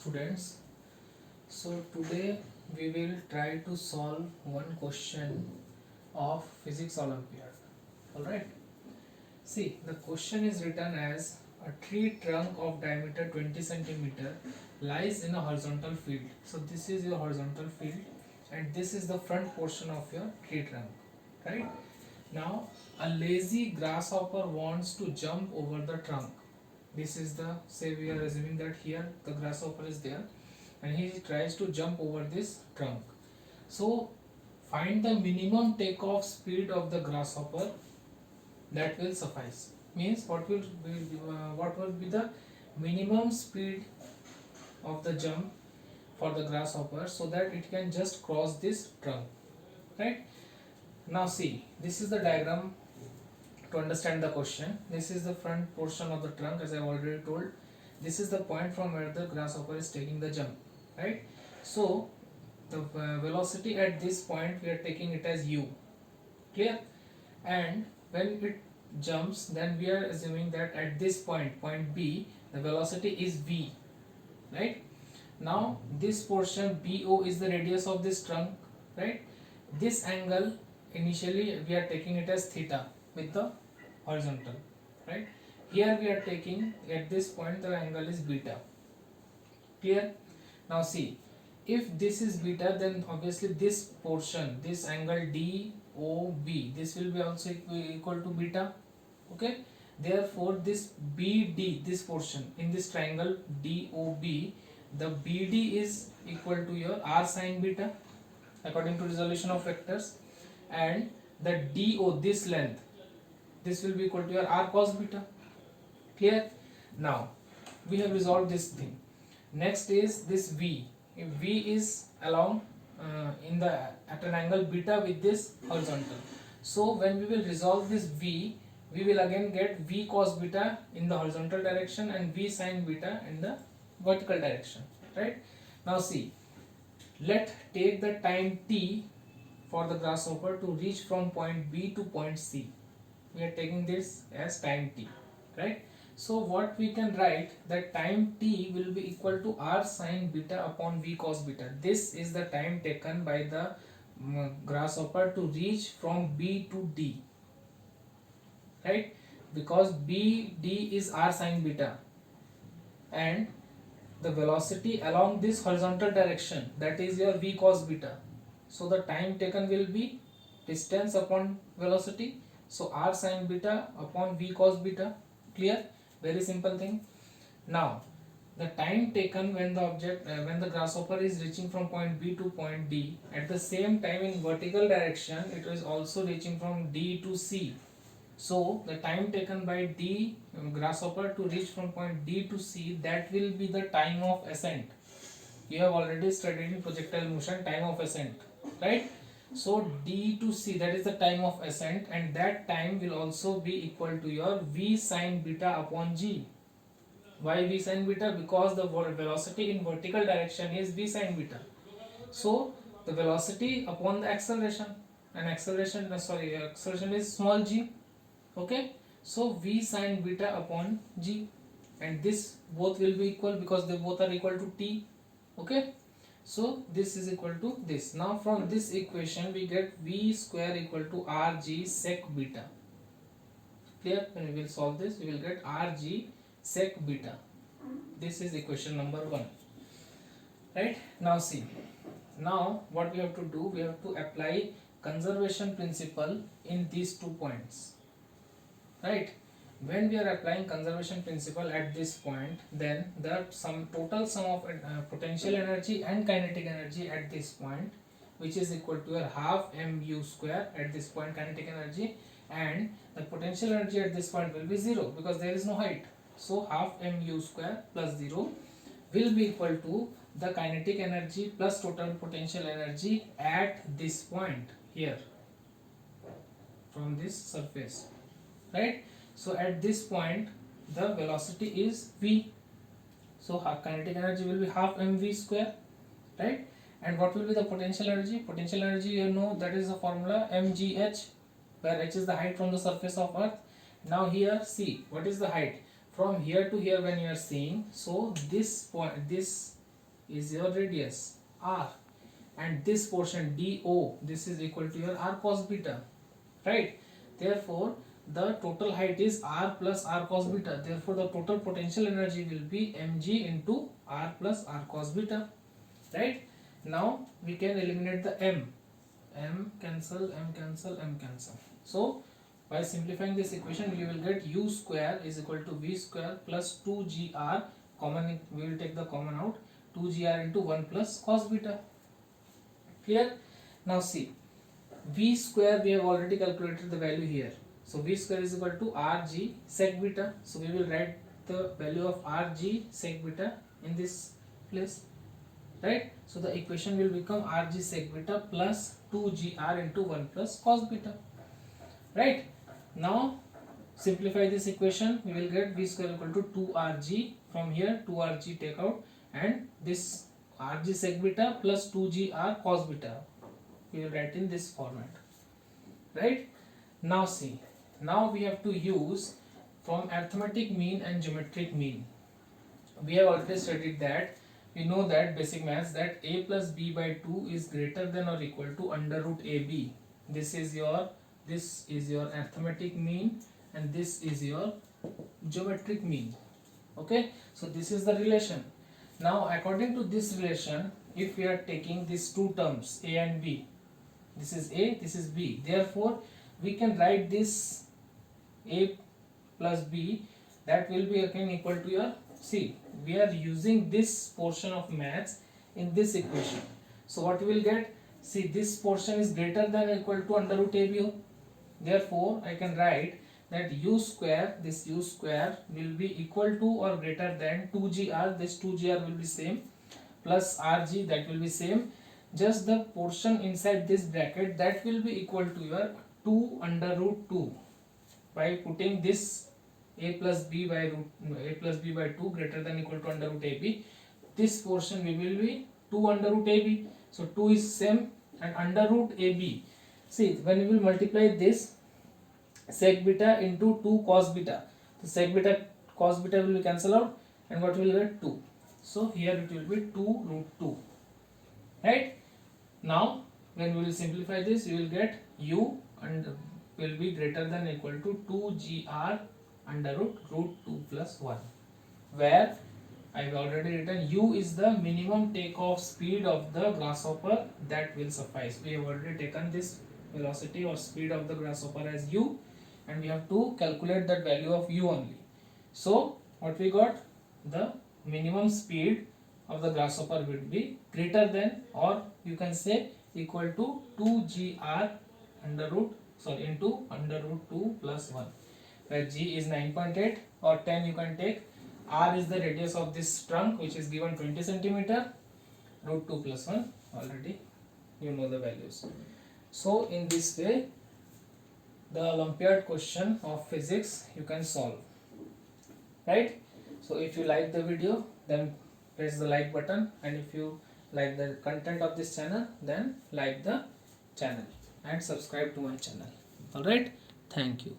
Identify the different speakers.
Speaker 1: students. So today we will try to solve one question of physics olympiad. All right, see, the question is written as a tree trunk of diameter 20 centimeter lies in a horizontal field. So this is your horizontal field and this is the front portion of your tree trunk, right? Now a lazy grasshopper wants to jump over the trunk. This is the, say we are assuming that here the grasshopper is there and he tries to jump over this trunk. So find the minimum takeoff speed of the grasshopper that will suffice. Means what will be the minimum speed of the jump for the grasshopper so that it can just cross this trunk, right? Now see, this is the diagram to understand the question. This is the front portion of the trunk, as I have already told. This is the point from where the grasshopper is taking the jump, right? So the velocity at this point we are taking it as u, clear? And when it jumps, then we are assuming that at this point B, the velocity is v, right? Now this portion BO is the radius of this trunk, right? This angle initially we are taking it as theta with the horizontal, right? Here we are taking at this point the angle is beta, clear? Now see, if this is beta, then obviously this portion, this angle DOB, this will be also equal to beta, okay? Therefore this BD, this portion in this triangle DOB, the BD is equal to your R sin beta according to resolution of vectors, and the DO, this length, this will be equal to your R cos beta, clear? Now we have resolved this thing. Next is this V. If V is along in the at an angle beta with this horizontal, so when we will resolve this V, we will again get V cos beta in the horizontal direction and V sin beta in the vertical direction, right? Now see, let take the time t for the grasshopper to reach from point B to point C. We are taking this as time t, right? So what we can write, that time t will be equal to R sin beta upon V cos beta. This is the time taken by the grasshopper to reach from B to D, right? Because BD is R sin beta and the velocity along this horizontal direction, that is your V cos beta. So the time taken will be distance upon velocity, so R sin beta upon V cos beta, clear? Very simple thing. Now the time taken when the object when the grasshopper is reaching from point B to point D, at the same time in vertical direction it is also reaching from D to C. So the time taken by D grasshopper to reach from point D to C, that will be the time of ascent. You have already studied in projectile motion time of ascent, right? So D to C, that is the time of ascent, and that time will also be equal to your V sin beta upon G. Why V sin beta? Because the velocity in vertical direction is V sin beta. So the velocity upon the acceleration, and acceleration is small g, okay? So V sin beta upon G, and this both will be equal because they both are equal to t, okay? So this is equal to this. Now from this equation we get V square equal to Rg sec beta, clear? When we will solve this, we will get Rg sec beta. This is equation number 1, right? Now see, now what we have to do, we have to apply conservation principle in these 2 points, right? When we are applying conservation principle at this point, then the total sum of potential energy and kinetic energy at this point, which is equal to a half mu square at this point kinetic energy, and the potential energy at this point will be 0 because there is no height. So half mu square plus 0 will be equal to the kinetic energy plus total potential energy at this point here from this surface, right? So at this point the velocity is v, so kinetic energy will be half mv square, right? And what will be the potential energy? Potential energy, you know, that is the formula mgh, where h is the height from the surface of earth. Now here see, what is the height from here to here when you are seeing? So this point, this is your radius r, and this portion DO, this is equal to your r cos beta, right? Therefore the total height is r plus r cos beta. Therefore the total potential energy will be mg into r plus r cos beta, right? Now we can eliminate the m cancel, m cancel, m cancel. So by simplifying this equation we will get u square is equal to v square plus 2gr, common we will take the common out, 2gr into 1 plus cos beta. Clear? Now see, v square we have already calculated the value here. So v square is equal to rg sec beta. So we will write the value of rg sec beta in this place, right? So the equation will become rg sec beta plus 2gr into 1 plus cos beta, right? Now simplify this equation, we will get v square equal to 2rg, from here 2rg take out, and this rg sec beta plus 2gr cos beta we will write in this format, right? Now see, now we have to use from arithmetic mean and geometric mean. We have already studied that, we know that basic maths, that a plus b by 2 is greater than or equal to under root ab. This is your arithmetic mean and this is your geometric mean. Okay, so this is the relation. Now according to this relation, if we are taking these two terms a and b, this is a, this is b, therefore we can write this a plus b, that will be again equal to your, see, we are using this portion of maths in this equation. So what we will get, see, this portion is greater than or equal to under root ab. Therefore I can write that u square, this u square will be equal to or greater than 2gr, this 2gr will be same, plus rg, that will be same, just the portion inside this bracket that will be equal to your 2 under root 2. By putting this a plus b by 2 greater than equal to under root ab, this portion will be 2 under root ab. So 2 is same, and under root ab, see, when we will multiply this sec beta into 2 cos beta, the sec beta cos beta will be cancel out, and what will get 2. So here it will be 2 root 2, right? Now when we will simplify this, we will get u and will be greater than or equal to 2gr under root 2 plus 1, where I have already written u is the minimum takeoff speed of the grasshopper, that will suffice. We have already taken this velocity or speed of the grasshopper as u, and we have to calculate that value of u only. So what we got, the minimum speed of the grasshopper will be greater than, or you can say equal to 2gr into under root 2 plus 1, where g is 9.8 or 10 you can take, r is the radius of this trunk which is given 20 cm, root 2 plus 1, already you know the values. So in this way the Olympiad question of physics you can solve, right? So if you like the video, then press the like button, and if you like the content of this channel, then like the channel and subscribe to my channel. Alright, thank you.